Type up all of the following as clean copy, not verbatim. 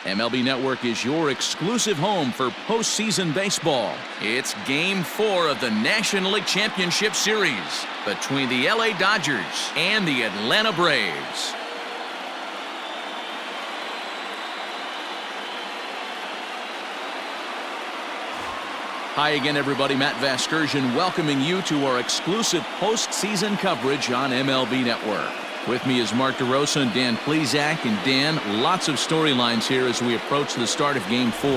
MLB Network is your exclusive home for postseason baseball. It's Game 4 of the National League Championship Series between the LA Dodgers and the Atlanta Braves. Hi again, everybody. Matt Vasgersian welcoming you to our exclusive postseason coverage on MLB Network. With me is Mark DeRosa and Dan Plesac. And Dan, lots of storylines here as we approach the start of Game 4.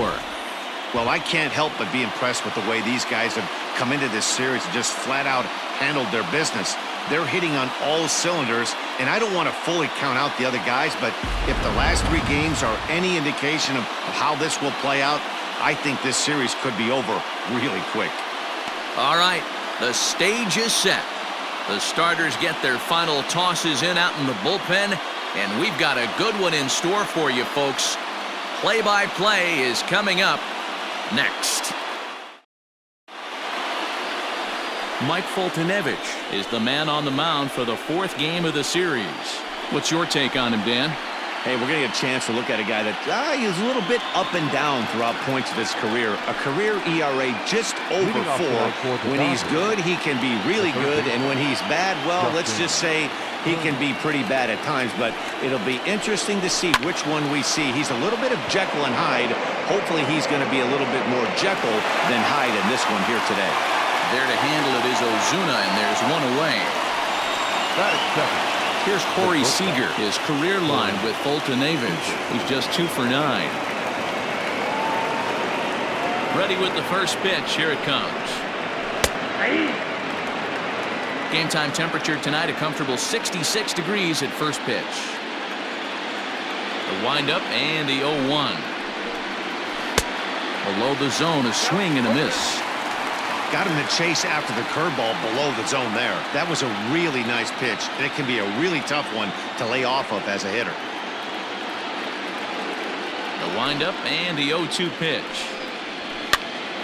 Well, I can't help but be impressed with the way these guys have come into this series and just flat out handled their business. They're hitting on all cylinders, and I don't want to fully count out the other guys, but if the last 3 games are any indication of how this will play out, I think this series could be over really quick. All right, the stage is set. The starters get their final tosses in out in the bullpen, and we've got a good one in store for you, folks. Play-by-play is coming up next. Mike Foltynewicz is the man on the mound for the 4th game of the series. What's your take on him, Dan? Hey, we're going to get a chance to look at a guy that is a little bit up and down throughout points of his career. A career ERA just over 4. When he's good, he can be really good. And when he's bad, well, let's just say he can be pretty bad at times. But it'll be interesting to see which one we see. He's a little bit of Jekyll and Hyde. Hopefully he's going to be a little bit more Jekyll than Hyde in this one here today. There to handle it is Ozuna, and there's one away. That is second. Here's Corey Seager, his career line with Foltynewicz. He's just 2 for 9. Ready with the first pitch. Here it comes. Game time temperature tonight, a comfortable 66 degrees at first pitch. The windup and the 0-1. Below the zone, a swing and a miss. Got him to chase after the curveball below the zone there. That was a really nice pitch, and it can be a really tough one to lay off of as a hitter. The windup and the 0-2 pitch.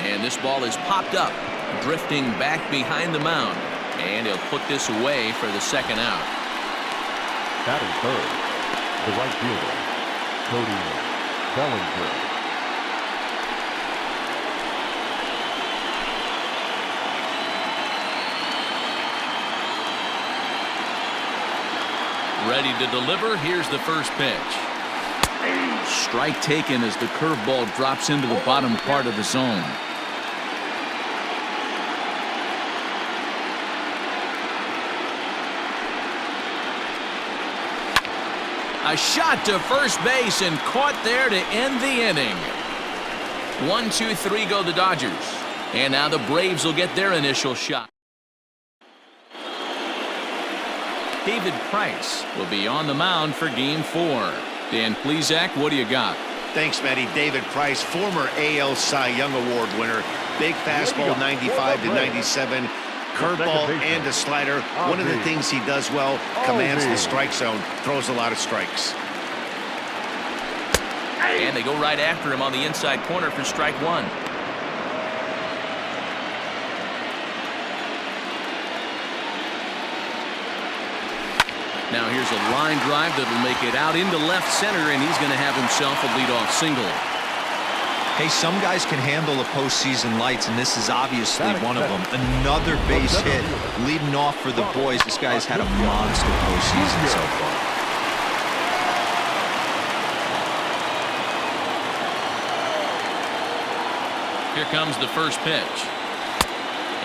And this ball is popped up, drifting back behind the mound. And he'll put this away for the second out. Batting third, the right fielder, Cody Bellinger. Ready to deliver. Here's the first pitch. Strike taken as the curveball drops into the bottom part of the zone. A shot to first base and caught there to end the inning. 1, 2, 3 go the Dodgers. And now the Braves will get their initial shot. David Price will be on the mound for Game 4. Dan Plesac, what do you got? Thanks, Matty. David Price, former AL Cy Young Award winner. Big fastball, 95 to 97. Curveball and a slider. One of the things he does well, commands the strike zone, throws a lot of strikes. And they go right after him on the inside corner for strike 1. Now here's a line drive that'll make it out into left center, and he's going to have himself a leadoff single. Hey, some guys can handle the postseason lights, and this is obviously one of them. Another base hit leading off for the boys. This guy's had a monster postseason so far. Here comes the first pitch.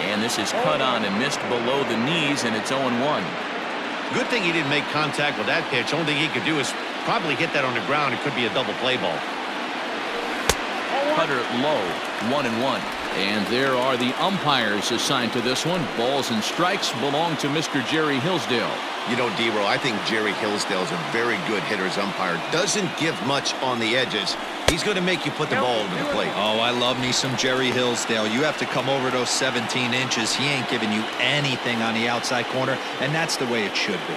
And this is cut on and missed below the knees, and it's 0-1. Good thing he didn't make contact with that pitch. Only thing he could do is probably hit that on the ground. It could be a double play ball. Cutter low, 1-1. And there are the umpires assigned to this one. Balls and strikes belong to Mr. Jerry Hillsdale. You know, D-Roll, I think Jerry Hillsdale is a very good hitter's umpire. Doesn't give much on the edges. He's going to make you put the ball to the plate. Oh, I love me some Jerry Hillsdale. You have to come over those 17 inches. He ain't giving you anything on the outside corner, and that's the way it should be.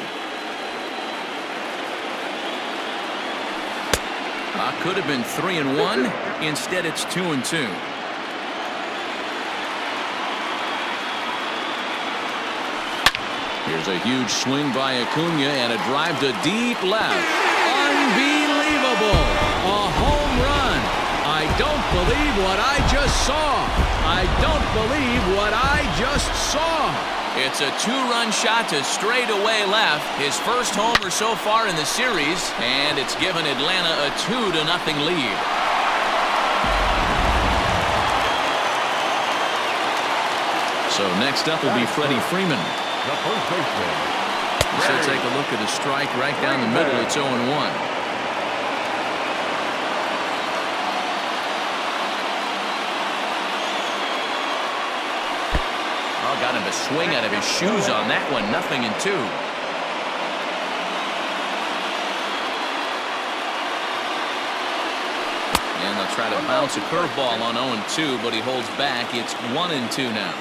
Could have been 3-1. Instead, it's 2-2. Here's a huge swing by Acuna and a drive to deep left. Unbelievable. A home believe what I just saw. I don't believe what I just saw. It's a two-run shot to straightaway left. His first homer so far in the series, and it's given Atlanta a 2-0 lead. So next up will be Freddie Freeman. The first baseman. So take a look at a strike right down the middle. It's 0-1. Got him a swing out of his shoes on that one. 0-2. And they'll try to bounce a curveball on 0-2, but he holds back. It's 1-2 now.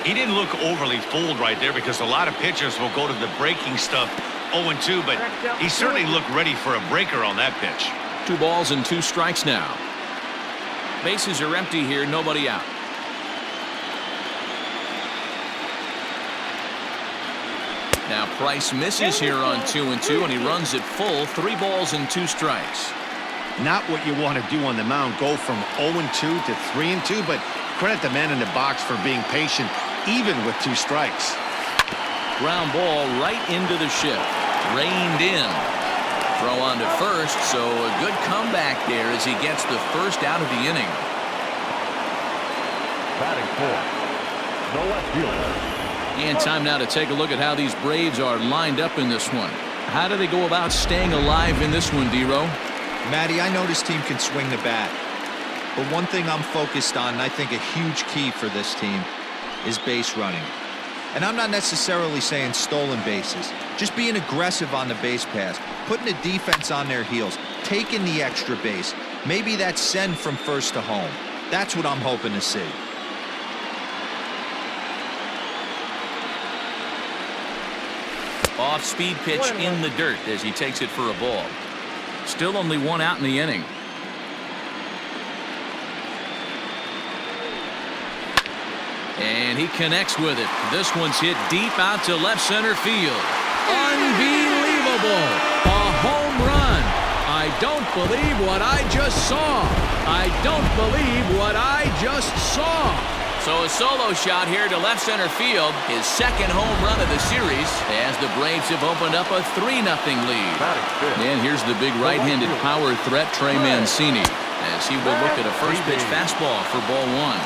He didn't look overly fooled right there because a lot of pitchers will go to the breaking stuff 0-2, but he certainly looked ready for a breaker on that pitch. 2 balls and 2 strikes now. Bases are empty here. Nobody out. Now Price misses here on 2-2, and he runs it full. 3 balls and 2 strikes. Not what you want to do on the mound, go from 0-2 to 3-2, but credit the man in the box for being patient, even with 2 strikes. Ground ball right into the shift. Reined in. Throw on to first, so a good comeback there as he gets the first out of the inning. Batting fourth, the left fielder. And time now to take a look at how these Braves are lined up in this one. How do they go about staying alive in this one, D-Row? Matty, I know this team can swing the bat. But one thing I'm focused on, and I think a huge key for this team, is base running. And I'm not necessarily saying stolen bases. Just being aggressive on the base pass, putting the defense on their heels, taking the extra base. Maybe that's send from first to home. That's what I'm hoping to see. Off-speed pitch in the dirt as he takes it for a ball. Still only 1 out in the inning. And he connects with it. This one's hit deep out to left center field. Unbelievable! A home run! I don't believe what I just saw. I don't believe what I just saw. So a solo shot here to left center field, his second home run of the series, as the Braves have opened up a 3-0 lead. And here's the big right-handed power threat, Trey Mancini, as he will look at a first pitch fastball for ball 1.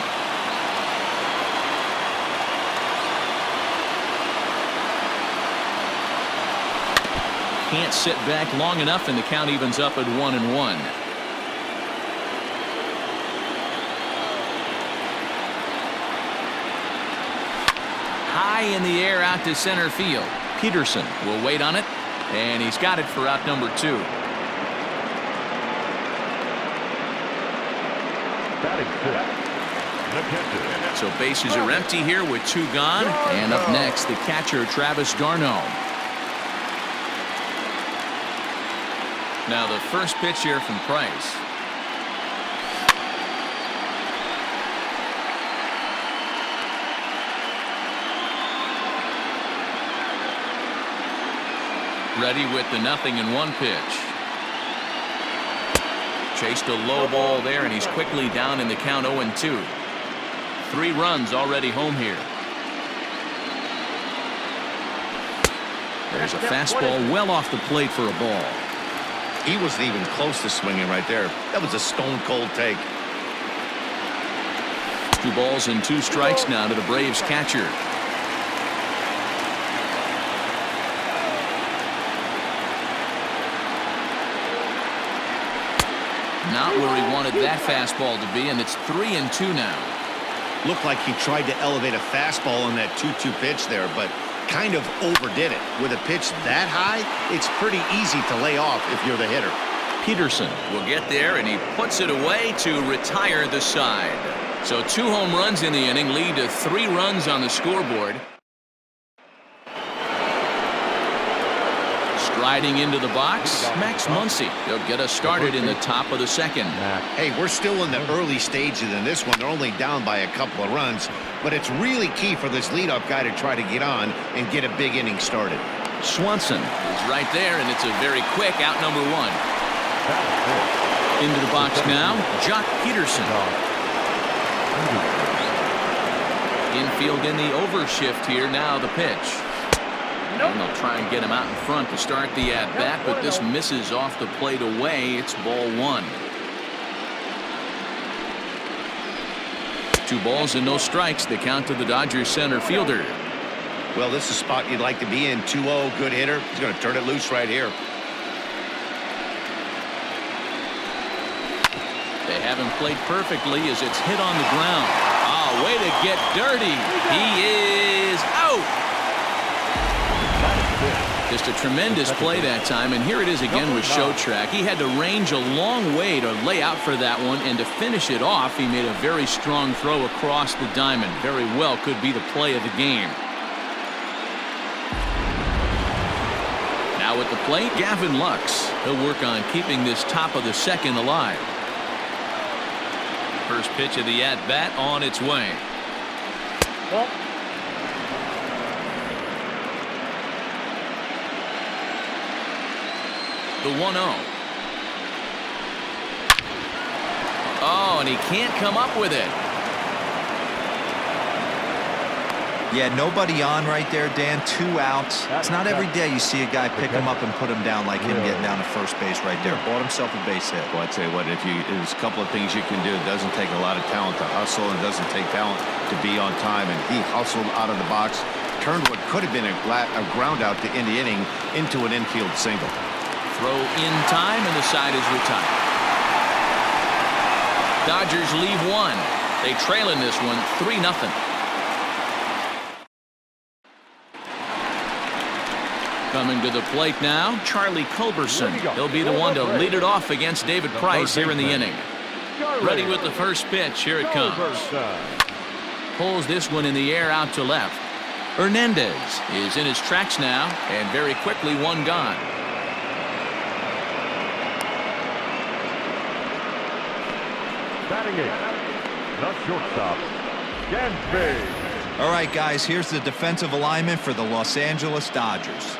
Can't sit back long enough, and the count evens up at 1-1. High in the air out to center field. Peterson will wait on it, and he's got it for out number 2. So bases are empty here with 2 gone, and up next the catcher Travis d'Arnaud. Now the first pitch here from Price. Ready with the 0-1 pitch. Chased a low ball there, and he's quickly down in the count 0-2. 3 runs already home here. There's a fastball well off the plate for a ball. He wasn't even close to swinging right there. That was a stone-cold take. 2 balls and 2 strikes now to the Braves catcher. Not where he wanted that fastball to be, and it's 3-2 now. Looked like he tried to elevate a fastball on that 2-2 pitch there, but kind of overdid it. With a pitch that high, it's pretty easy to lay off if you're the hitter. Peterson will get there, and he puts it away to retire the side. So 2 home runs in the inning lead to 3 runs on the scoreboard. Striding into the box, Max Muncy. He'll get us started in the top of the second. Hey, we're still in the early stages in this one. They're only down by a couple of runs, but it's really key for this leadoff guy to try to get on and get a big inning started. Swanson is right there, and it's a very quick out number 1. Into the box now, Jock Peterson. Infield in the overshift here. Now the pitch. And they'll try and get him out in front to start the at-bat, but this misses off the plate away. It's ball one. 2 balls and no strikes. The count to the Dodgers center fielder. Well, this is a spot you'd like to be in. 2-0, good hitter. He's going to turn it loose right here. They have him played perfectly as it's hit on the ground. Oh, way to get dirty. He is out. Just a tremendous play that time, and here it is again with Show Track. He had to range a long way to lay out for that one, and to finish it off, he made a very strong throw across the diamond. Very well could be the play of the game. Now at the plate, Gavin Lux. He'll work on keeping this top of the second alive. First pitch of the at-bat on its way. The 1-0. Oh, and he can't come up with it. Yeah, nobody on right there, Dan. 2 outs. It's not every day you see a guy pick him up and put him down like him getting down to first base right there. Bought himself a base hit. Well, I'd say what, there's a couple of things you can do. It doesn't take a lot of talent to hustle, and it doesn't take talent to be on time. And he hustled out of the box, turned what could have been a ground out to end the inning into an infield single. Throw in time, and the side is retired. Dodgers leave one. They trail in this one 3-0. Coming to the plate now, Charlie Culberson. He'll be the one to lead it off against David Price here in the inning. Ready with the first pitch. Here it comes. Pulls this one in the air out to left. Hernandez is in his tracks now, and very quickly one gone. Batting eighth, the shortstop, Gansby. All right, guys, here's the defensive alignment for the Los Angeles Dodgers.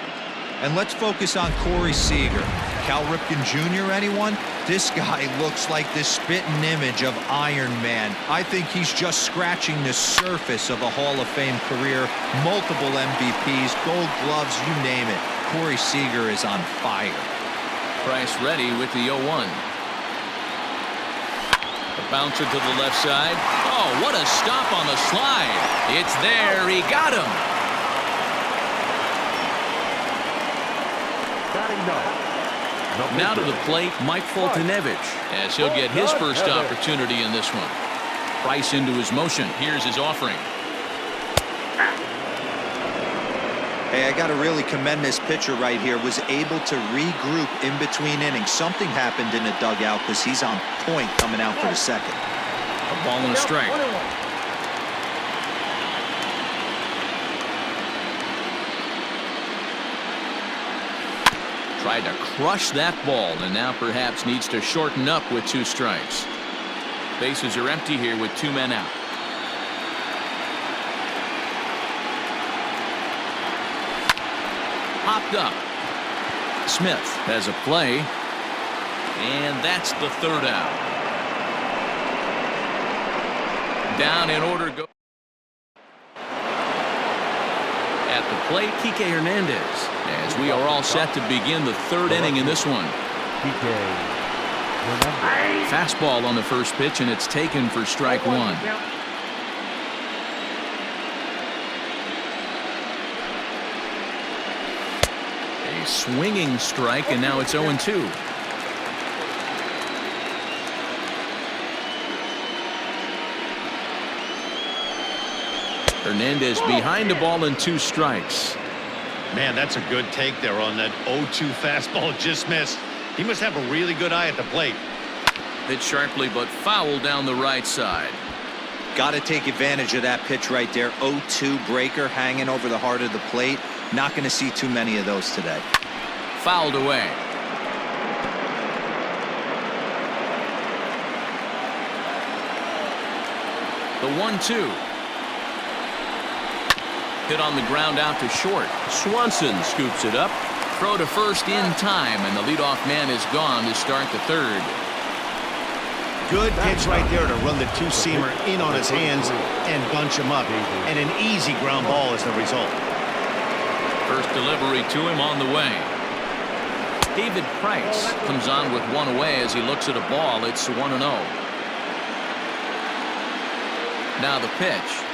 And let's focus on Corey Seager. Cal Ripken Jr., anyone? This guy looks like the spitting image of Iron Man. I think he's just scratching the surface of a Hall of Fame career. Multiple MVPs, Gold Gloves, you name it. Corey Seager is on fire. Price ready with the 0-1. The bouncer to the left side. Oh, what a stop on the slide. It's there. He got him. Now to the plate, Mike Foltynewicz, as he'll get his first opportunity in this one. Price into his motion. Here's his offering. Hey, I got to really commend this pitcher right here. Was able to regroup in between innings. Something happened in the dugout because he's on point coming out for the second. A ball and a strike. Tried to crush that ball, and now perhaps needs to shorten up with 2 strikes. Bases are empty here with 2 men out. Popped up. Smith has a play, and that's the 3rd out. Down in order go. At the plate, Kike Hernandez, as we are all set to begin the 3rd inning in this one. Fastball on the first pitch, and it's taken for strike 1. A swinging strike, and now it's 0-2. Hernandez behind the ball and 2 strikes. Man, that's a good take there on that 0-2 fastball. Just missed. He must have a really good eye at the plate. Hit sharply, but foul down the right side. Got to take advantage of that pitch right there. 0-2 breaker hanging over the heart of the plate. Not going to see too many of those today. Fouled away. The 1-2. Hit on the ground out to short. Swanson scoops it up. Throw to first in time, and the leadoff man is gone to start the 3rd. Good pitch right there to run the two-seamer in on his hands and bunch him up. And an easy ground ball as the result. First delivery to him on the way. David Price comes on with one away as he looks at a ball. It's 1-0. Now the pitch.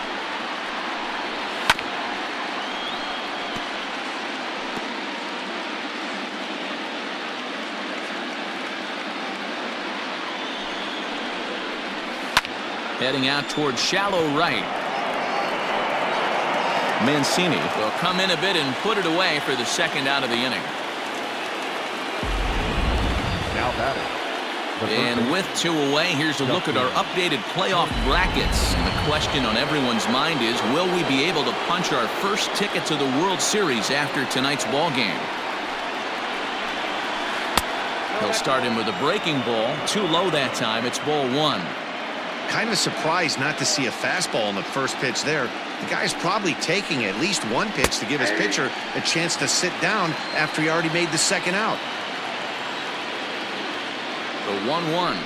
Heading out towards shallow right. Mancini will come in a bit and put it away for the second out of the inning. Now batting. And with 2 away, here's a look at our updated playoff brackets. And the question on everyone's mind is, will we be able to punch our first ticket to the World Series after tonight's ball game? He'll start him with a breaking ball. Too low that time. It's ball 1. Kind of surprised not to see a fastball on the first pitch there. The guy's probably taking at least one pitch to give his pitcher a chance to sit down after he already made the second out. The 1-1.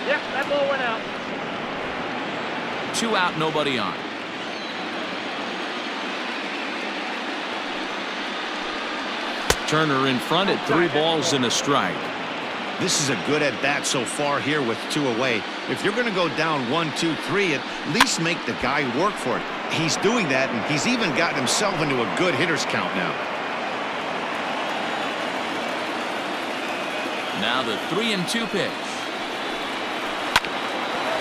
Yep, that ball went out. 2 out, nobody on. Turner in front at 3 balls and a strike. This is a good at-bat so far here with 2 away. If you're going to go down 1, 2, 3, at least make the guy work for it. He's doing that, and he's even gotten himself into a good hitter's count now. Now the 3-2 pitch.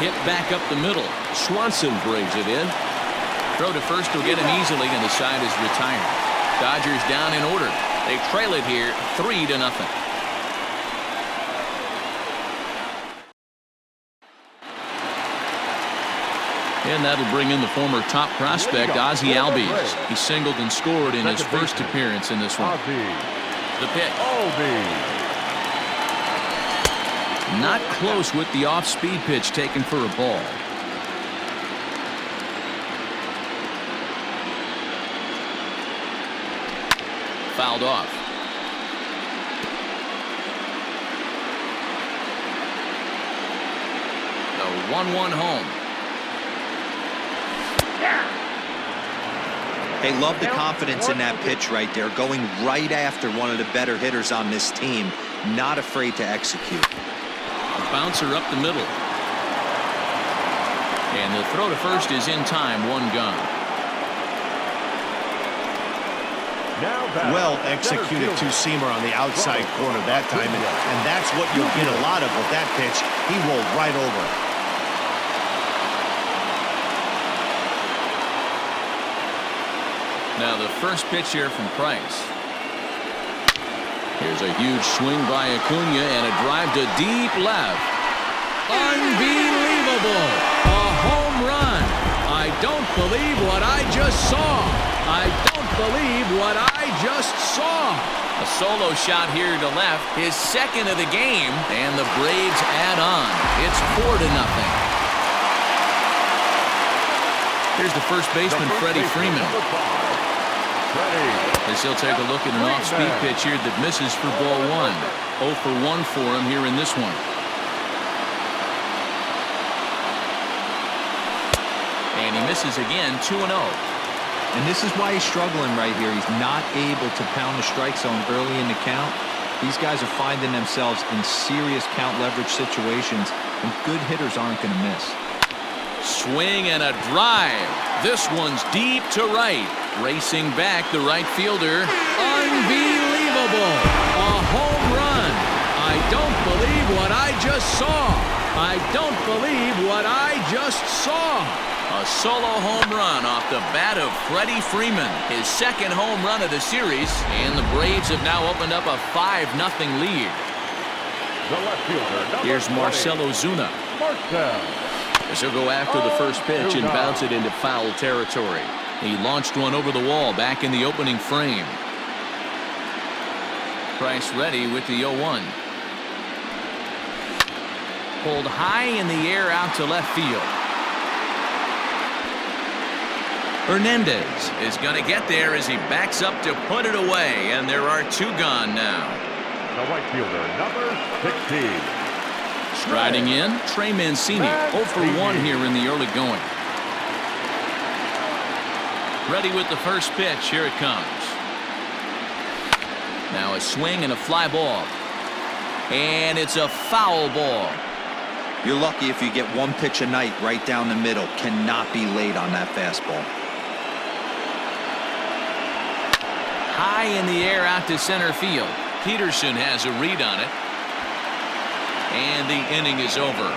Hit back up the middle. Swanson brings it in. Throw to first will get him easily, and the side is retired. Dodgers down in order. They trail it here 3-0. And that'll bring in the former top prospect, Ozzie Albies. He singled and scored in his first appearance in this one. The pitch. Not close with the off-speed pitch taken for a ball. Fouled off. The 1-1 home. They love the confidence in that pitch right there, going right after one of the better hitters on this team, not afraid to execute. A bouncer up the middle. And the throw to first is in time, 1 gone. Well executed two-seamer on the outside corner that time, and that's what you'll get a lot of with that pitch. He rolled right over it. Now the first pitch here from Price. Here's a huge swing by Acuna and a drive to deep left. Unbelievable! A home run! I don't believe what I just saw. I don't believe what I just saw. A solo shot here to left, his second of the game, and the Braves add on. It's 4-0. Here's the first baseman, Freddie Freeman. As he'll take a look at an off-speed pitch here that misses for ball 1. 0 for 1 for him here in this one. And he misses again, 2-0. And this is why he's struggling right here. He's not able to pound the strike zone early in the count. These guys are finding themselves in serious count leverage situations, and good hitters aren't going to miss. Swing and a drive. This one's deep to right. Racing back the right fielder. Unbelievable. A home run. I don't believe what I just saw. I don't believe what I just saw. A solo home run off the bat of Freddie Freeman. His second home run of the series. And the Braves have now opened up a 5-0 lead. The left fielder, Here's Marcell Ozuna. As he'll go after the first pitch and bounce it into foul territory. He launched one over the wall back in the opening frame. Price ready with the 0-1. Pulled high in the air out to left field. Hernandez is going to get there as he backs up to put it away, and there are 2 gone now. The right fielder, number 16. Striding in, Trey Mancini, 0 for 1 here in the early going. Ready with the first pitch. Here it comes. Now a swing and a fly ball. And it's a foul ball. You're lucky if you get one pitch a night right down the middle. Cannot be late on that fastball. High in the air out to center field. Peterson has a read on it. And the inning is over.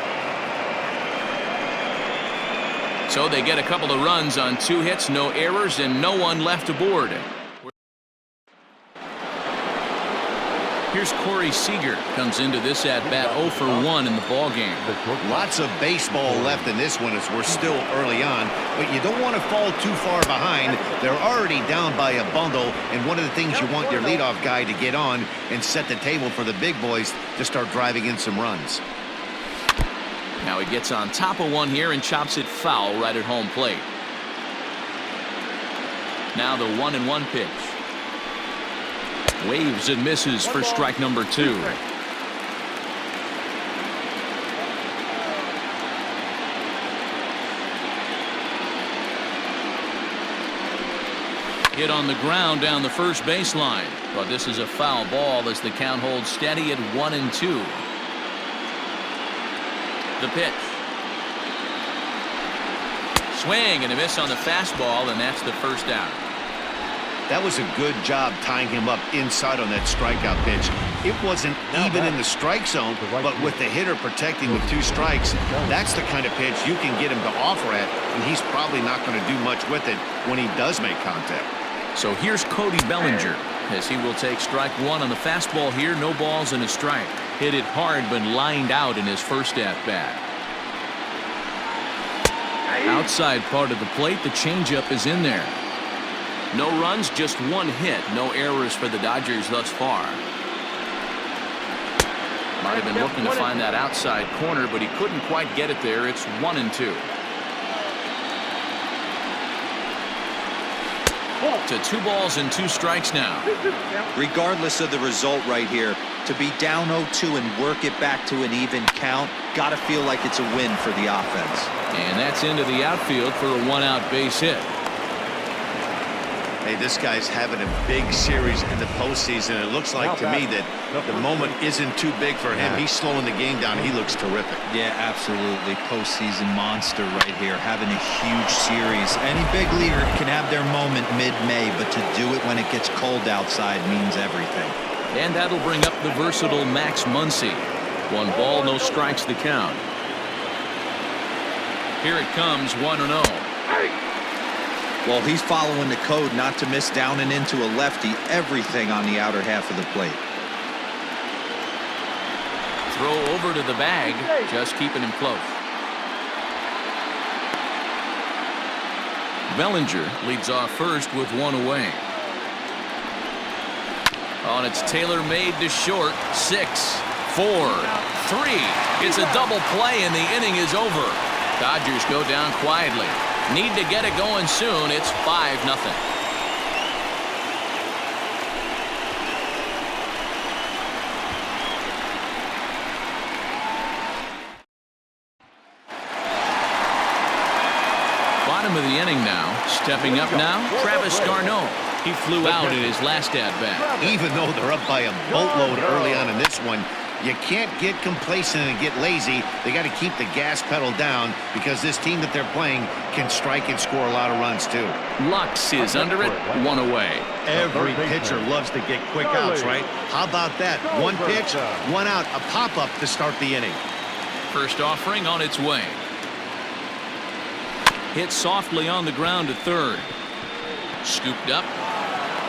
So they get a couple of runs on 2 hits, no errors, and no one left aboard. Here's Corey Seager. Comes into this at bat 0 for 1 in the ball game. Lots of baseball left in this one as we're still early on, but you don't want to fall too far behind. They're already down by a bundle, and one of the things you want your leadoff guy to get on and set the table for the big boys to start driving in some runs. Now he gets on top of one here and chops it foul right at home plate. Now the 1-1 pitch. Waves and misses for strike number 2. Hit on the ground down the first baseline, but this is a foul ball as the count holds steady at 1-2. The pitch. Swing and a miss on the fastball, and that's the first out. That was a good job tying him up inside on that strikeout pitch. It wasn't even in the strike zone, but with the hitter protecting with 2 strikes, that's the kind of pitch you can get him to offer at, and he's probably not going to do much with it when he does make contact. So here's Cody Bellinger as he will take strike 1 on the fastball here. No balls and a strike. Hit it hard but lined out in his first at bat. Outside part of the plate, the changeup is in there. No runs, just 1 hit. No errors for the Dodgers thus far. Might have been looking to find that outside corner, but he couldn't quite get it there. It's 1-2. To 2 balls and 2 strikes now. Regardless of the result right here, to be down 0-2 and work it back to an even count, gotta feel like it's a win for the offense. And that's into the outfield for a 1-out base hit. Hey, this guy's having a big series in the postseason. It looks like to me that the moment isn't too big for him. He's slowing the game down. He looks terrific. Yeah, absolutely. Postseason monster right here. Having a huge series. Any big leaguer can have their moment mid-May, but to do it when it gets cold outside means everything. And that'll bring up the versatile Max Muncy. 1 ball, no strikes the count. Here it comes, 1-0. Well, he's following the code not to miss down and into a lefty. Everything on the outer half of the plate. Throw over to the bag, just keeping him close. Bellinger leads off first with 1 away. Oh, and it's tailor-made to short. 6, 4, 3. It's a double play, and the inning is over. Dodgers go down quietly. Need to get it going soon. It's 5-0. Bottom of the inning now. Stepping up now, Travis Garneau. He flew out in his last at-bat. Even though they're up by a boatload early on in this one, you can't get complacent and get lazy. They got to keep the gas pedal down because this team that they're playing can strike and score a lot of runs too. Lux is under it, 1 away. Every pitcher loves to get quick outs, right? How about that? 1 pitch, 1 out, a pop-up to start the inning. First offering on its way. Hit softly on the ground to third. Scooped up.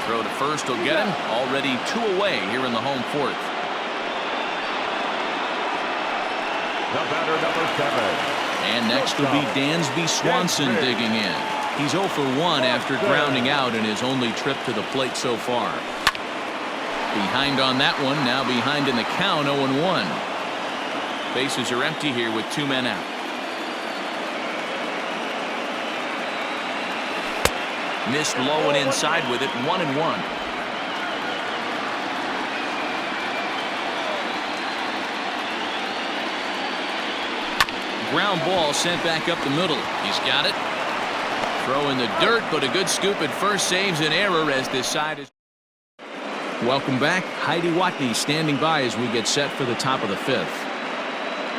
Throw to first will get him. Already 2 away here in the home 4th. The batter, number 7. And next will be Dansby Swanson digging in. He's 0 for 1 after grounding out in his only trip to the plate so far. Behind on that one, now behind in the count, 0-1. Bases are empty here with 2 men out. Missed low and inside with it, 1-1. Ground ball sent back up the middle. He's got it. Throw in the dirt, but a good scoop at first saves an error as this side is. Welcome back. Heidi Watney standing by as we get set for the top of the fifth.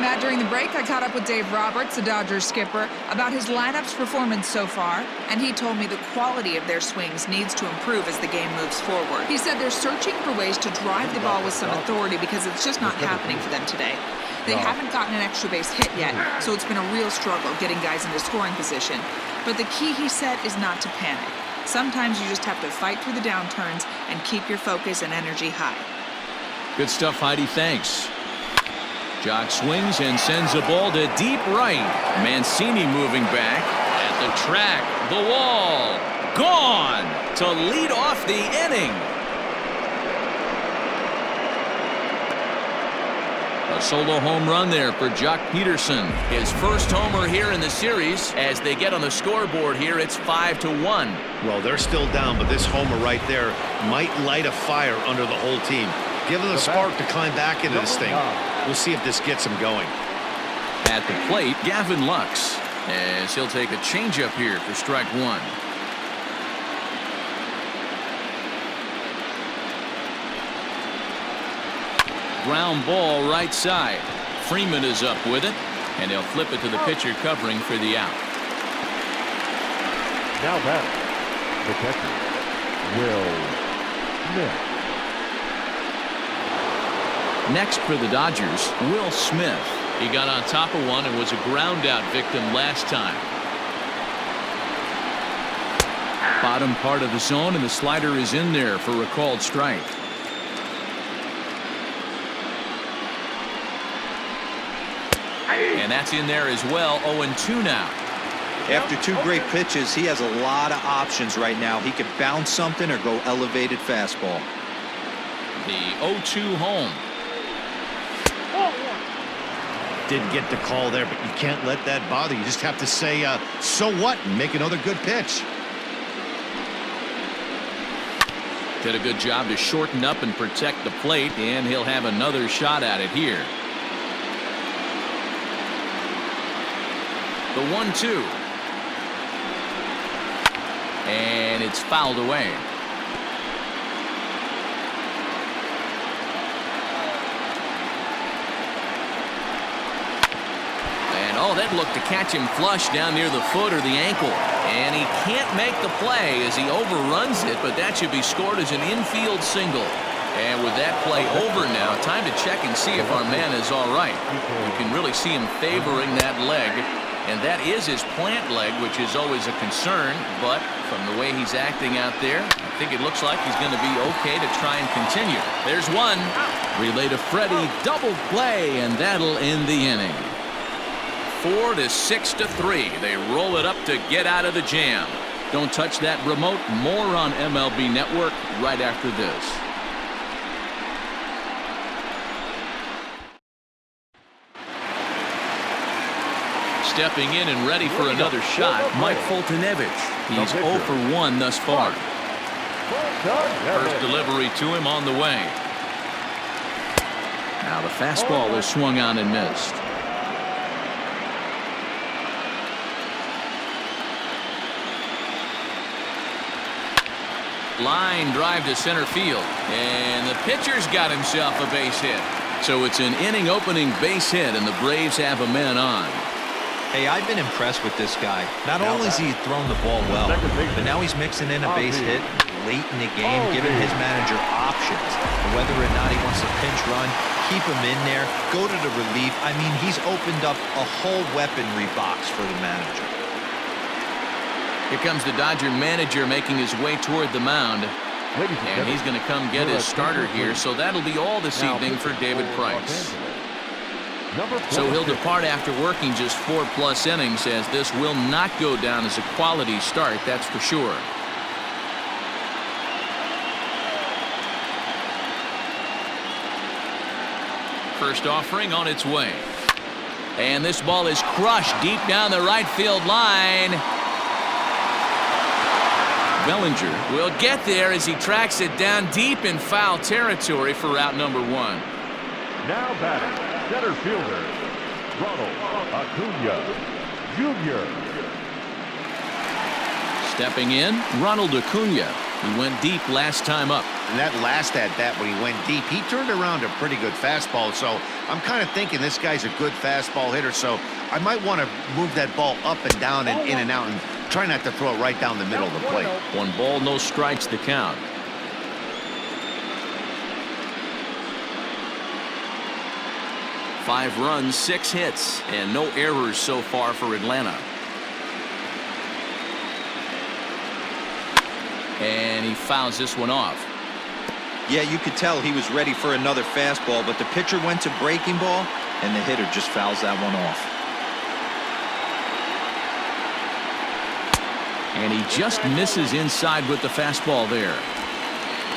Matt, during the break, I caught up with Dave Roberts, the Dodgers skipper, about his lineup's performance so far, and he told me the quality of their swings needs to improve as the game moves forward. He said they're searching for ways to drive the ball with some authority because it's just not happening for them today. They haven't gotten an extra base hit yet, so it's been a real struggle getting guys into scoring position. But the key, he said, is not to panic. Sometimes you just have to fight through the downturns and keep your focus and energy high. Good stuff, Heidi. Thanks. Jock swings and sends a ball to deep right. Mancini moving back at the track. The wall. Gone to lead off the inning. A solo home run there for Jock Peterson. His first homer here in the series. As they get on the scoreboard here, it's 5-1. Well, they're still down, but this homer right there might light a fire under the whole team. Give them the spark to climb back into this thing. We'll see if this gets him going. At the plate, Gavin Lux, as he'll take a changeup here for strike one. Ground ball right side. Freeman is up with it, and he'll flip it to the pitcher covering for the out. Now back, the catcher, Will Smith. Next for the Dodgers, Will Smith. He got on top of one and was a ground out victim last time. Bottom part of the zone, and the slider is in there for a called strike. And that's in there as well. 0-2 now. After two great pitches, he has a lot of options right now. He could bounce something or go elevated fastball. The 0-2 home. Didn't get the call there, but you can't let that bother you. Just have to say, so what, and make another good pitch. Did a good job to shorten up and protect the plate, and he'll have another shot at it here. The 1-2. And it's fouled away. Oh, that looked to catch him flush down near the foot or the ankle. And he can't make the play as he overruns it, but that should be scored as an infield single. And with that play over now, time to check and see if our man is all right. You can really see him favoring that leg. And that is his plant leg, which is always a concern. But from the way he's acting out there, I think it looks like he's going to be okay to try and continue. There's one. Relay to Freddie. Double play, and that'll end the inning. 4-6-3. They roll it up to get out of the jam. Don't touch that remote. More on MLB Network right after this. Stepping in and ready for another shot, Mike Foltynewicz. He's 0 for 1 thus far. First delivery to him on the way. Now the fastball is swung on and missed. Line drive to center field, and the pitcher's got himself a base hit. So it's an inning opening base hit, and the Braves have a man on. Hey, I've been impressed with this guy. Not only has he thrown the ball well, but now he's mixing in a base hit late in the game, giving his manager options. Whether or not he wants to pinch run, keep him in there, go to the relief. I mean, he's opened up a whole weaponry box for the manager. Here comes the Dodger manager making his way toward the mound. And he's going to come get his starter here, so that'll be all this evening for David Price. So he'll depart after working just 4+ innings, as this will not go down as a quality start, that's for sure. First offering on its way. And this ball is crushed deep down the right field line. Bellinger will get there as he tracks it down deep in foul territory for out number 1. Now batting, center fielder, Ronald Acuna Jr. Stepping in, Ronald Acuna. He went deep last time up. And that last at-bat when he went deep, he turned around a pretty good fastball. So I'm kind of thinking this guy's a good fastball hitter. So I might want to move that ball up and down and in and out and try not to throw it right down the middle of the plate. 1 ball, no strikes the count. Five runs, 6 hits, and no errors so far for Atlanta. And he fouls this one off. Yeah, you could tell he was ready for another fastball, but the pitcher went to breaking ball, and the hitter just fouls that one off. And he just misses inside with the fastball there.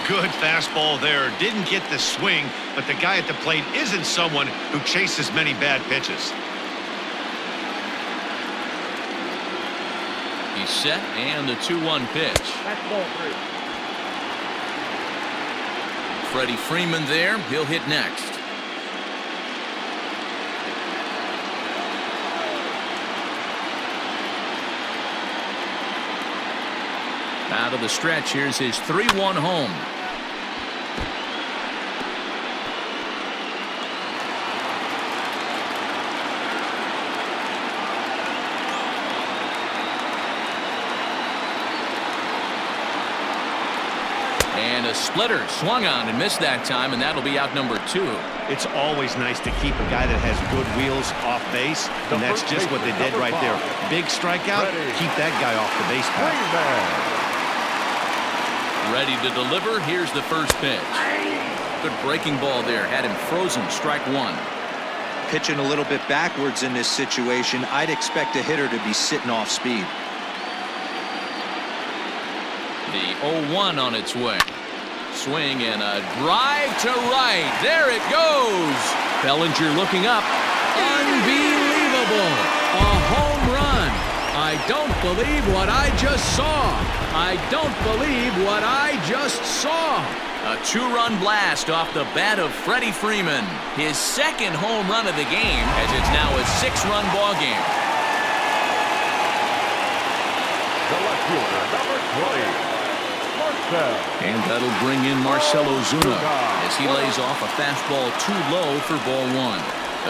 Good fastball there. Didn't get the swing, but the guy at the plate isn't someone who chases many bad pitches. He's set, and the 2-1 pitch. That's ball 3. Freddie Freeman there. He'll hit next. Out of the stretch, here's his 3-1 home. And a splitter swung on and missed that time, and that'll be out number 2. It's always nice to keep a guy that has good wheels off base, and that's just what they did right there. Big strikeout, keep that guy off the base path. Ready to deliver. Here's the first pitch. Good breaking ball there. Had him frozen. Strike 1. Pitching a little bit backwards in this situation, I'd expect a hitter to be sitting off speed. The 0-1 on its way. Swing and a drive to right. There it goes. Bellinger looking up. Unbelievable. A home run. I don't believe what I just saw. I don't believe what I just saw. A 2-run blast off the bat of Freddie Freeman. His second home run of the game, as it's now a 6-run ball game. The left fielder, number 20. And that'll bring in Marcell Ozuna as he lays off a fastball too low for ball 1.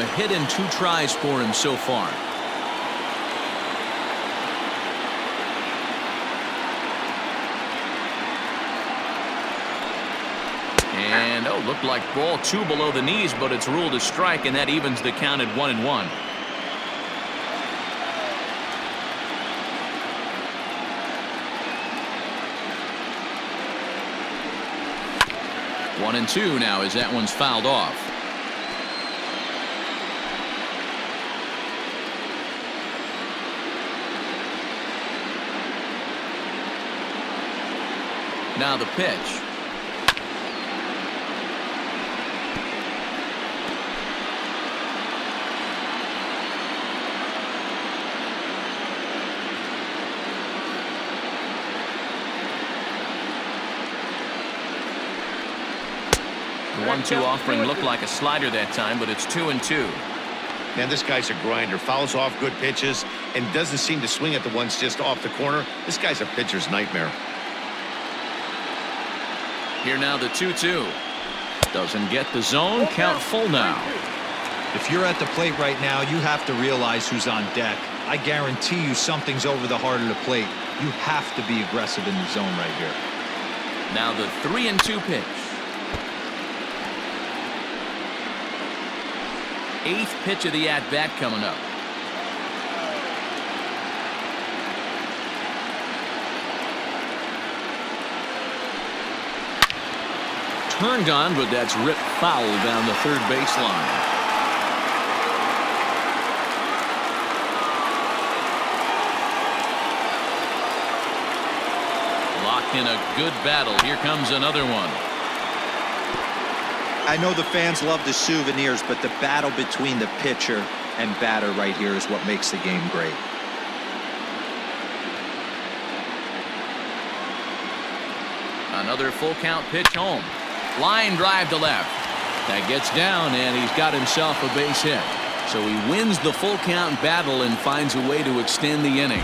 A hit and 2 tries for him so far. And looked like ball 2 below the knees, but it's ruled a strike, and that evens the count at 1-1. One and 2 now as that one's fouled off. Now the pitch. The 1-2 offering looked like a slider that time, but it's 2-2. Man, this guy's a grinder. Fouls off good pitches and doesn't seem to swing at the ones just off the corner. This guy's a pitcher's nightmare. Here now the 2-2. Doesn't get the zone. Count full now. If you're at the plate right now, you have to realize who's on deck. I guarantee you something's over the heart of the plate. You have to be aggressive in the zone right here. Now the 3-2 pitch. 8th pitch of the at-bat coming up. Turned on, but that's ripped foul down the third baseline. Locked in a good battle. Here comes another one. I know the fans love the souvenirs, but the battle between the pitcher and batter right here is what makes the game great. Another full count pitch home. Line drive to left. That gets down, and he's got himself a base hit. So he wins the full count battle and finds a way to extend the inning.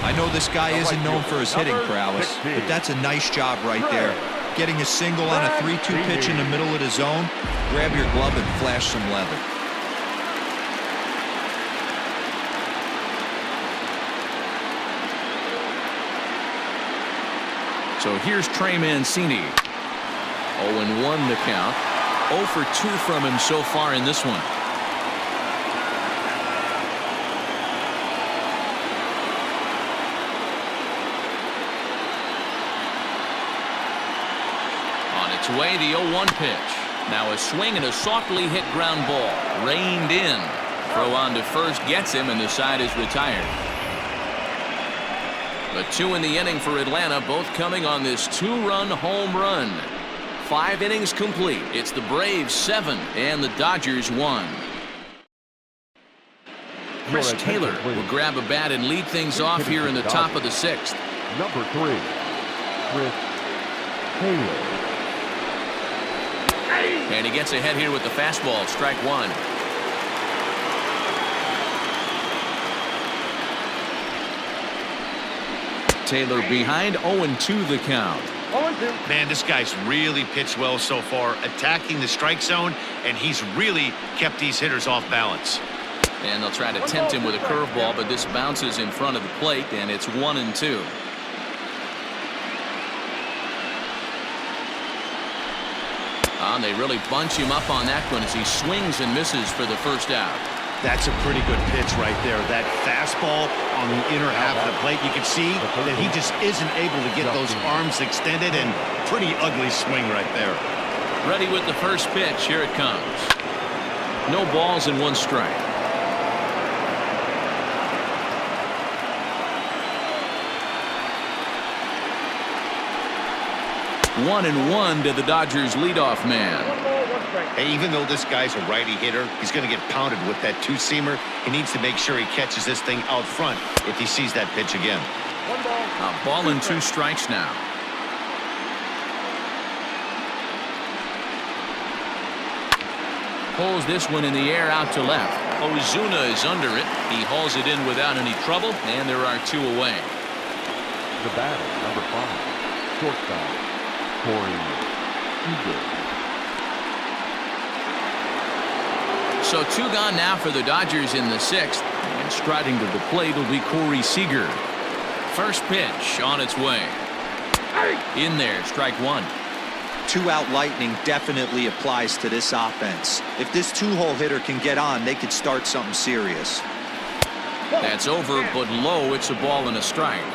I know this guy isn't known for his hitting prowess, but that's a nice job right there. Getting a single on a 3-2 pitch in the middle of the zone, grab your glove and flash some leather. So here's Trey Mancini. 0-1 the count. 0 for 2 from him so far in this one. On its way, the 0-1 pitch. Now a swing and a softly hit ground ball. Reined in. Throw on to first gets him, and the side is retired. A 2 in the inning for Atlanta, both coming on this 2-run home run. 5 innings complete. It's the Braves 7 and the Dodgers 1. Chris Taylor will grab a bat and lead things off here in the top of the 6th. Number 3, Chris Taylor. And he gets ahead here with the fastball. Strike 1. Taylor behind, 0-2 the count. Man, this guy's really pitched well so far, attacking the strike zone, and he's really kept these hitters off balance. And they'll try to tempt him with a curveball, but this bounces in front of the plate, and it's 1-2. They really bunch him up on that one as he swings and misses for the first out. That's a pretty good pitch right there. That fastball on the inner half of the plate. You can see that he just isn't able to get those arms extended, and pretty ugly swing right there. Ready with the first pitch. Here it comes. No balls and 1 strike. One and 1 to the Dodgers leadoff man. Hey, even though this guy's a righty hitter, he's going to get pounded with that 2-seamer. He needs to make sure he catches this thing out front if he sees that pitch again. A ball and 2 strikes now. Pulls this one in the air out to left. Ozuna is under it. He hauls it in without any trouble, and there are 2 away. The batter, number 5, shortstop, Corey Seager. So 2 gone now for the Dodgers in the 6th. And striding to the plate will be Corey Seager. First pitch on its way. In there, strike 1. 2-out lightning definitely applies to this offense. If this 2-hole hitter can get on, they could start something serious. That's over, but low. It's a ball and a strike.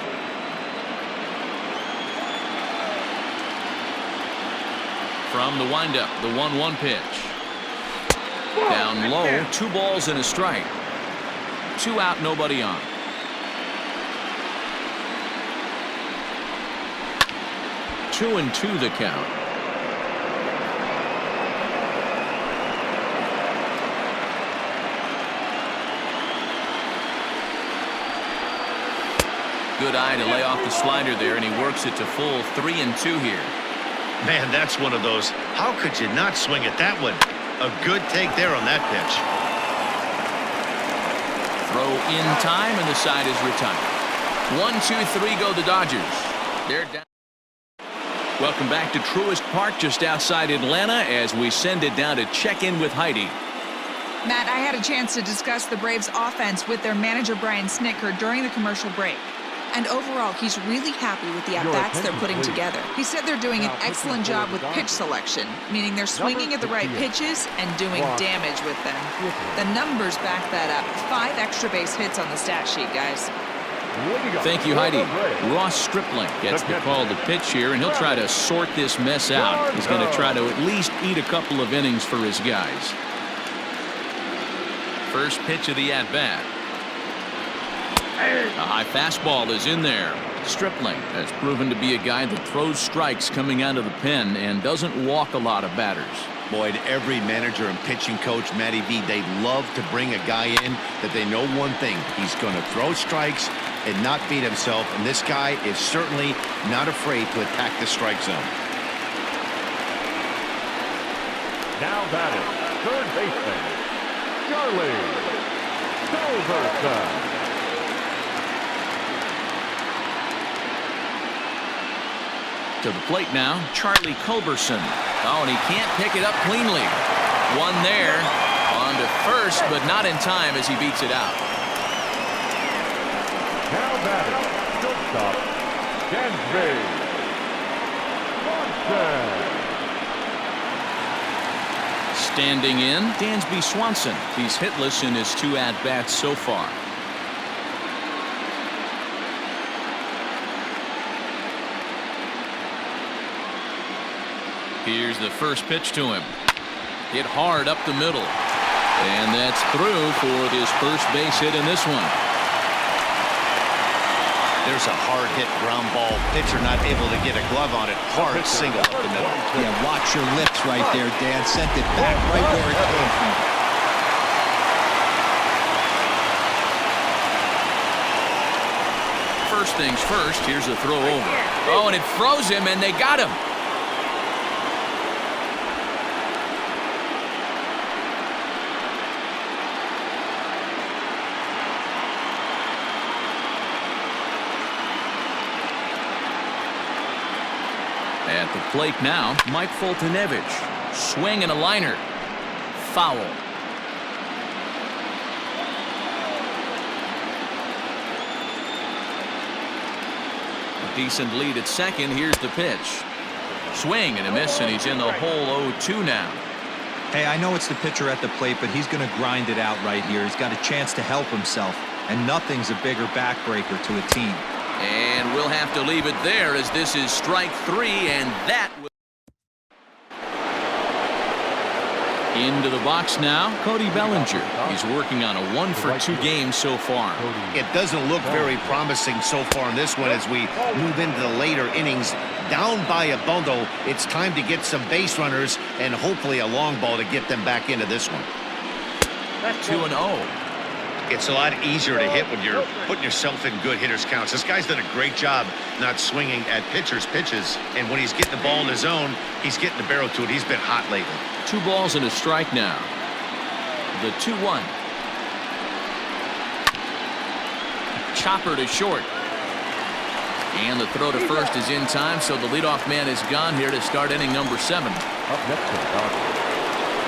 From the windup, the 1-1 pitch. Down low, 2 balls and a strike. 2 out, nobody on. Two and 2 the count. Good eye to lay off the slider there, and he works it to full 3-2 here. Man, that's one of those. How could you not swing at that one? A good take there on that pitch. Throw in time, and the side is retired. 1-2-3 go the Dodgers. They're down. Welcome back to Truist Park just outside Atlanta as we send it down to check in with Heidi. Matt, I had a chance to discuss the Braves offense with their manager Brian Snitker during the commercial break. And overall, he's really happy with the at-bats they're putting together. He said they're doing an excellent job with pitch selection, meaning they're swinging at the right pitches and doing damage with them. The numbers back that up. 5 extra base hits on the stat sheet, guys. Thank you, Heidi. Ross Stripling gets the call to pitch here, and he'll try to sort this mess out. He's going to try to at least eat a couple of innings for his guys. First pitch of the at-bat. A high fastball is in there. Stripling has proven to be a guy that throws strikes coming out of the pen and doesn't walk a lot of batters. Boyd, every manager and pitching coach, Matty V, they love to bring a guy in that they know one thing. He's going to throw strikes and not beat himself, and this guy is certainly not afraid to attack the strike zone. Now batting, third baseman, Charlie Culberson. To the plate now, Charlie Culberson. Oh, and he can't pick it up cleanly. One there, on to first, but not in time as he beats it out. Now batting, shortstop, Dansby Swanson. Standing in, Dansby Swanson. He's hitless in his 2 at-bats so far. Here's the first pitch to him. Hit hard up the middle. And that's through for his first base hit in this one. There's a hard hit ground ball. Pitcher not able to get a glove on it. Hard single up the middle. Yeah, watch your lips right there, Dan. Sent it back right where it came from. First things first, here's a throw over. Oh, and it froze him, and they got him. At the plate now, Mike Foltynewicz. Swing and a liner. Foul. A decent lead at second. Here's the pitch. Swing and a miss, and he's in the hole 0-2 now. Hey, I know it's the pitcher at the plate, but he's going to grind it out right here. He's got a chance to help himself, and nothing's a bigger backbreaker to a team. And we'll have to leave it there as this is strike 3, and that will... Into the box now, Cody Bellinger. He's working on a 1-for-2 game so far. It doesn't look very promising so far in this one as we move into the later innings. Down by a bundle, it's time to get some base runners and hopefully a long ball to get them back into this one. 2-0. It's a lot easier to hit when you're putting yourself in good hitters counts. This guy's done a great job not swinging at pitchers' pitches, and when he's getting the ball in his zone, he's getting the barrel to it. He's been hot lately. 2 balls and a strike now. The 2-1. Chopper to short. And the throw to first is in time, so the leadoff man is gone here to start inning number 7. Up next to the Dodgers.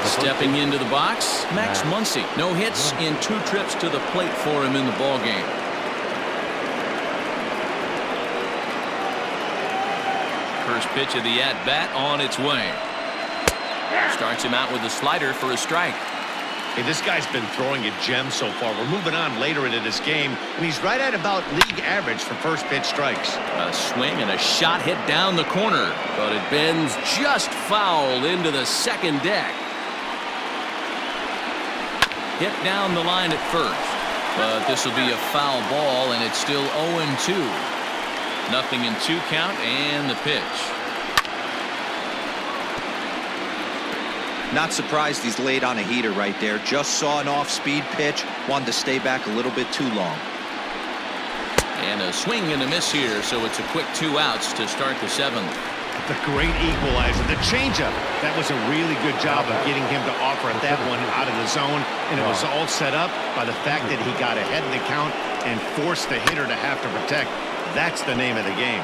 Stepping into the box, Max Muncy. No hits in 2 trips to the plate for him in the ball game. First pitch of the at-bat on its way. Starts him out with a slider for a strike. Hey, this guy's been throwing a gem so far. We're moving on later into this game, and he's right at about league average for first pitch strikes. A swing and a shot hit down the corner, but it bends just foul into the second deck. Hit down the line at first, but this will be a foul ball, and it's still 0-2. Nothing in 2 count, and the pitch. Not surprised he's laid on a heater right there. Just saw an off-speed pitch. Wanted to stay back a little bit too long. And a swing and a miss here, so it's a quick 2 outs to start the 7th. The great equalizer, the changeup. That was a really good job of getting him to offer that one out of the zone, and it was all set up by the fact that he got ahead in the count and forced the hitter to have to protect. That's the name of the game.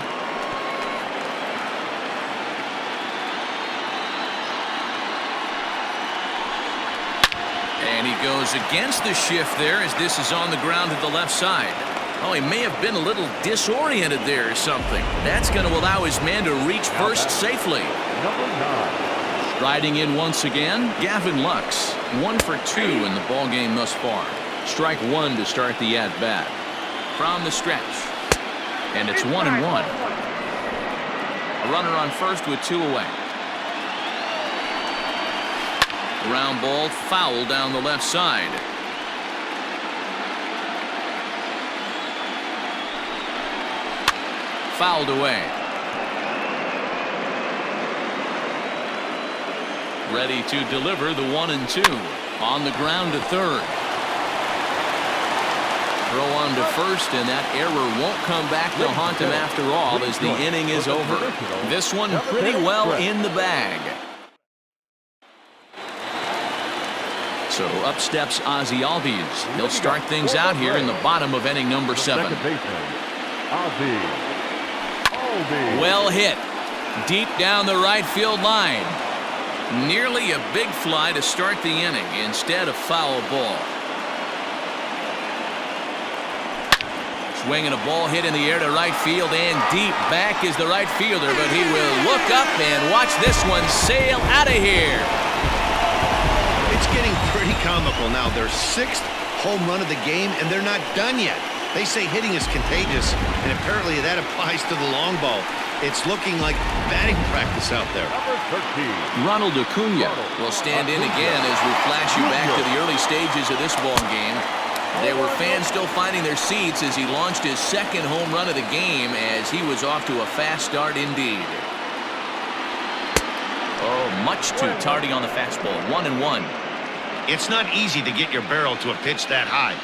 And he goes against the shift there as this is on the ground to the left side. Oh, he may have been a little disoriented there or something. That's going to allow his man to reach first safely. Number 9. Striding in once again, Gavin Lux. 1 for 2 in the ball game thus far. Strike 1 to start the at-bat. From the stretch. And it's 1-1. A runner on first with 2 away. Ground ball foul down the left side. Fouled away. Ready to deliver the 1-2. On the ground to third. Throw on to first, and that error won't come back to haunt him after all as the inning is over. This one pretty well in the bag. So up steps Ozzie Albies. He'll start things out here in the bottom of inning number 7. Second baseman, Ozzie Albies. Well hit. Deep down the right field line. Nearly a big fly to start the inning instead of foul ball. Swinging a ball hit in the air to right field and deep back is the right fielder, but he will look up and watch this one sail out of here. It's getting pretty comical now. Their 6th home run of the game, and they're not done yet. They say hitting is contagious, and apparently that applies to the long ball. It's looking like batting practice out there. Number 13. Ronald Acuna will stand in again as we flash you back to the early stages of this ball game. There were fans still finding their seats as he launched his 2nd home run of the game as he was off to a fast start indeed. Oh, much too tardy on the fastball. 1-1. It's not easy to get your barrel to a pitch that high.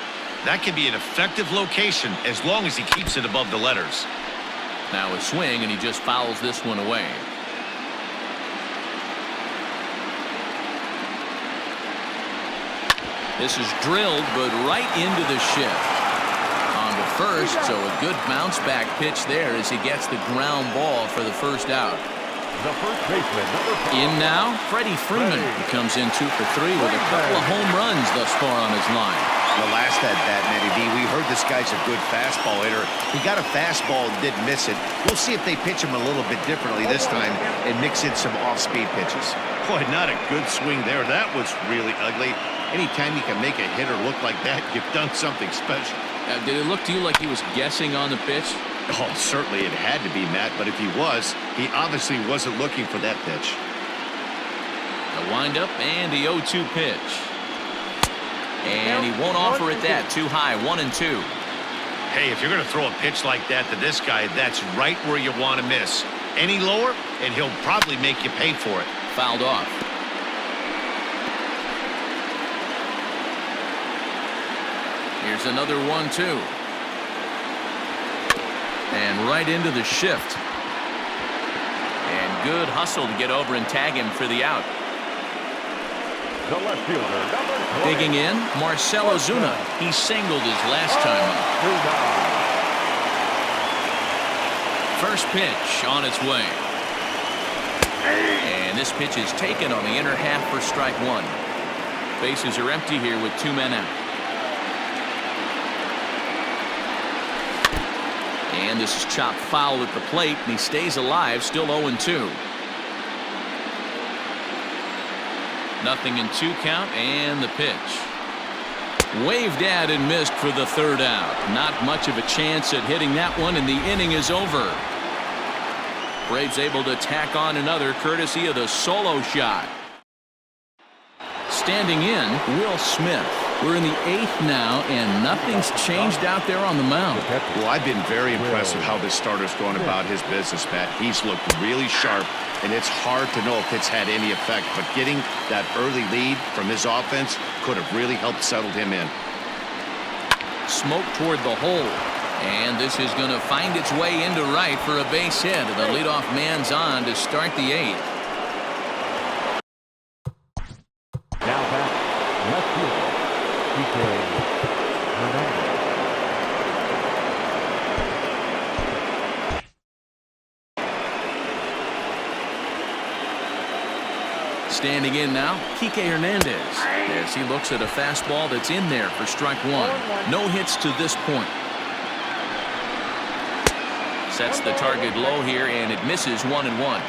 That can be an effective location as long as he keeps it above the letters. Now a swing, and he just fouls this one away. This is drilled, but right into the shift. On to first, so a good bounce back pitch there as he gets the ground ball for the first out. The first baseman, number 5. In now, Freddie Freeman, who comes in 2 for 3 with a couple of home runs thus far on his line. The last at bat, Matty D, we heard this guy's a good fastball hitter. He got a fastball and didn't miss it. We'll see if they pitch him a little bit differently this time and mix in some off-speed pitches. Boy, not a good swing there. That was really ugly. Anytime you can make a hitter look like that, you've done something special. Did it look to you like he was guessing on the pitch? Oh, certainly it had to be, Matt, but if he was, he obviously wasn't looking for that pitch. The windup and the 0-2 pitch. And he won't offer it that. Too high. 1-2. Hey, if you're going to throw a pitch like that to this guy, that's right where you want to miss. Any lower, and he'll probably make you pay for it. Fouled off. Here's another 1-2. And right into the shift. And good hustle to get over and tag him for the out. The left fielder, number 20. Digging in, Marcell Ozuna. He singled his last time up. First pitch on its way. And this pitch is taken on the inner half for strike 1. Bases are empty here with 2 men out. And this is chopped foul at the plate, and he stays alive, still 0-2. Nothing in 2 count, and the pitch. Waved at and missed for the 3rd out. Not much of a chance at hitting that one, and the inning is over. Braves able to tack on another courtesy of the solo shot. Standing in, Will Smith. We're in the 8th now, and nothing's changed out there on the mound. Well, I've been very impressed with how this starter's going about his business, Matt. He's looked really sharp, and it's hard to know if it's had any effect, but getting that early lead from his offense could have really helped settle him in. Smoke toward the hole, and this is going to find its way into right for a base hit. The leadoff man's on to start the 8th. Now back, left fielder, Standing in now, Kike Hernandez, as he looks at a fastball that's in there for strike 1. No hits to this point. Sets the target low here, and it misses 1-1.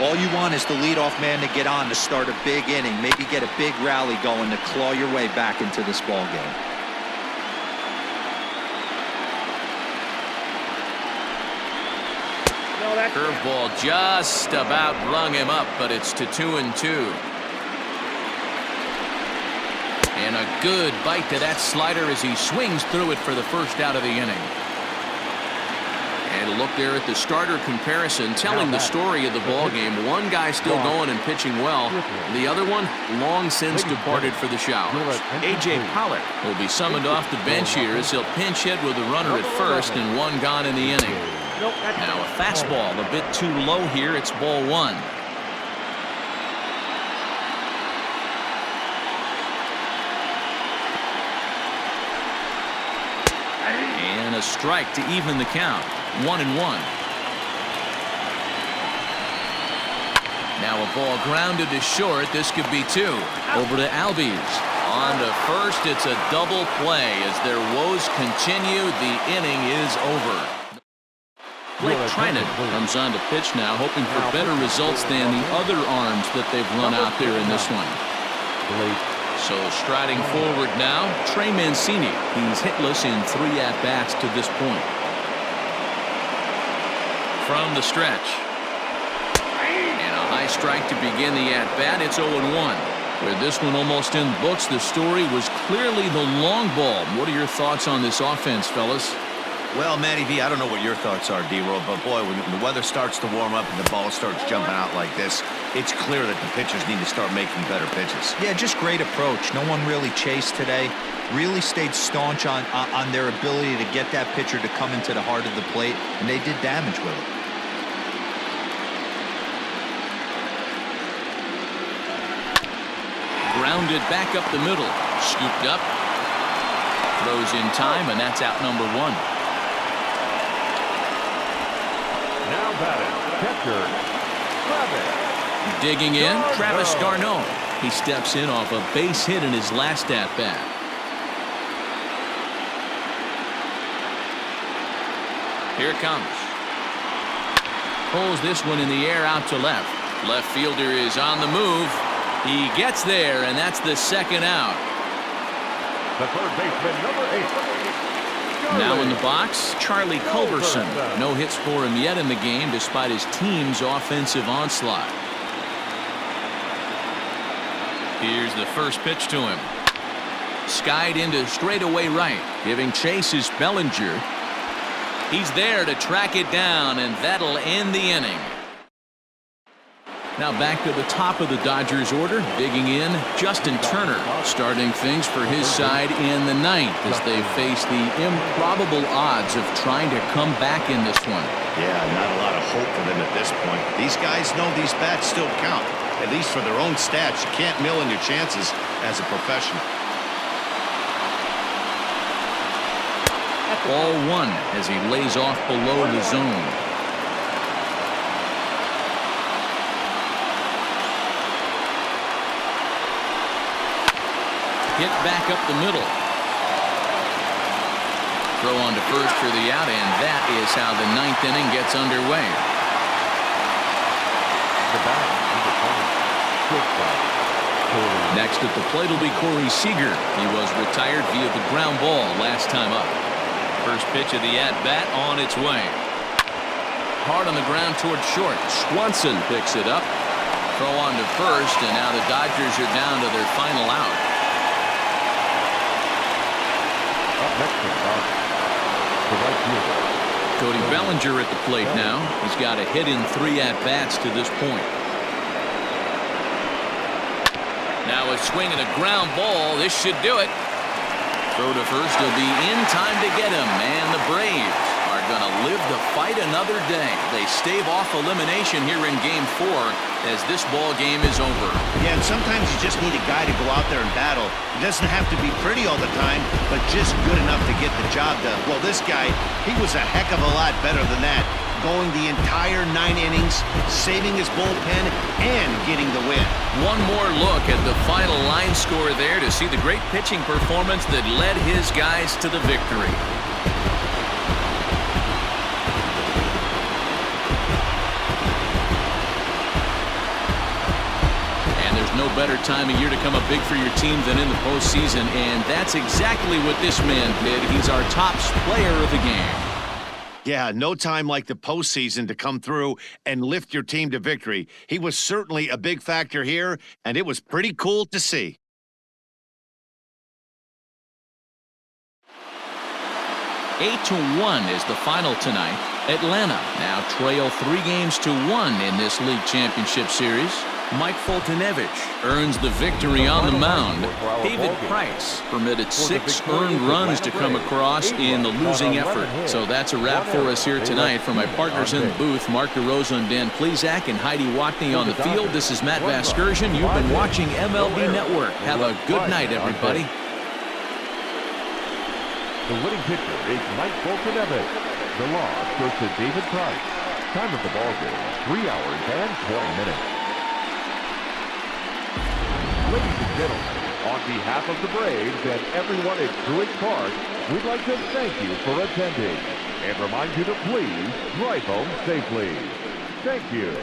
All you want is the leadoff man to get on to start a big inning, maybe get a big rally going to claw your way back into this ball game. Curveball just about rung him up, but it's to 2-2. And a good bite to that slider as he swings through it for the first out of the inning. And a look there at the starter comparison, telling the story of the ball game. One guy still going and pitching well. The other one long since departed for the showers. A.J. Pollock will be summoned off the bench here as he'll pinch hit with a runner at first and 1 gone in the inning. Now a fastball a bit too low here. It's ball 1. a strike to even the count. 1-1. Now a ball grounded to short. This could be 2. Over to Albies. On to first. It's a double play. As their woes continue, the inning is over. Blake Trinan comes on to pitch now, hoping for better results than the other arms that they've run out there in this one. So striding forward now, Trey Mancini. He's hitless in 3 at-bats to this point. From the stretch. And a high strike to begin the at-bat. It's 0-1. With this one almost in the books, the story was clearly the long ball. What are your thoughts on this offense, fellas? Well, Matty V, I don't know what your thoughts are, D-Roll, but boy, when the weather starts to warm up and the ball starts jumping out like this, it's clear that the pitchers need to start making better pitches. Yeah, just great approach. No one really chased today. Really stayed staunch on their ability to get that pitcher to come into the heart of the plate, and they did damage with it. Grounded back up the middle. Scooped up. Throws in time, and that's out number 1. Now batting, catcher, Travis. Digging in, Travis d'Arnaud. He steps in off a base hit in his last at-bat. Here it comes. Pulls this one in the air out to left. Left fielder is on the move. He gets there, and that's the second out. The third baseman, number 8. Now in the box, Charlie Culberson. No hits for him yet in the game despite his team's offensive onslaught. Here's the first pitch to him. Skied into straightaway right. Giving chase is Bellinger. He's there to track it down, and that'll end the inning. Now back to the top of the Dodgers order. Digging in, Justin Turner. Starting things for his side in the 9th as they face the improbable odds of trying to come back in this one. Yeah, not a lot of hope for them at this point. These guys know these bats still count, at least for their own stats. You can't mill in your chances as a professional. Ball 1 as he lays off below the zone. Hit back up the middle. Throw on to first for the out, and that is how the 9th inning gets underway. Next at the plate will be Corey Seager. He was retired via the ground ball last time up. First pitch of the at-bat on its way. Hard on the ground toward short. Swanson picks it up. Throw on to first, and now the Dodgers are down to their final out. Cody Bellinger at the plate now. He's got a hit in 3 at-bats to this point. Now a swing and a ground ball. This should do it. Throw to first will be in time to get him. And the Braves are going to live to fight another day. They stave off elimination here in Game 4 as this ball game is over. Yeah, and sometimes you just need a guy to go out there and battle. It doesn't have to be pretty all the time, but just good enough to get the job done. Well, this guy, he was a heck of a lot better than that. Going the entire 9 innings, saving his bullpen, and getting the win. One more look at the final line score there to see the great pitching performance that led his guys to the victory. No better time of year to come up big for your team than in the postseason, and that's exactly what this man did. He's our top player of the game. Yeah, no time like the postseason to come through and lift your team to victory. He was certainly a big factor here, and it was pretty cool to see. Eight to 1 is the final tonight. Atlanta now trail 3-1 in this league championship series. Mike Foltynewicz earns the victory on the mound. David Price permitted 6 earned runs to come across in the losing effort. So that's a wrap for us here tonight. For my partners in the booth, Mark DeRosa and Dan Plesac and Heidi Watney on the field, this is Matt Vasgersian. You've been watching MLB Network. Have a good night, everybody. The winning pitcher is Mike Foltynewicz. The loss goes to David Price. Time of the ball game, 3 hours and 20 minutes. Ladies and gentlemen, on behalf of the Braves and everyone at Truist Park, we'd like to thank you for attending and remind you to please drive home safely. Thank you.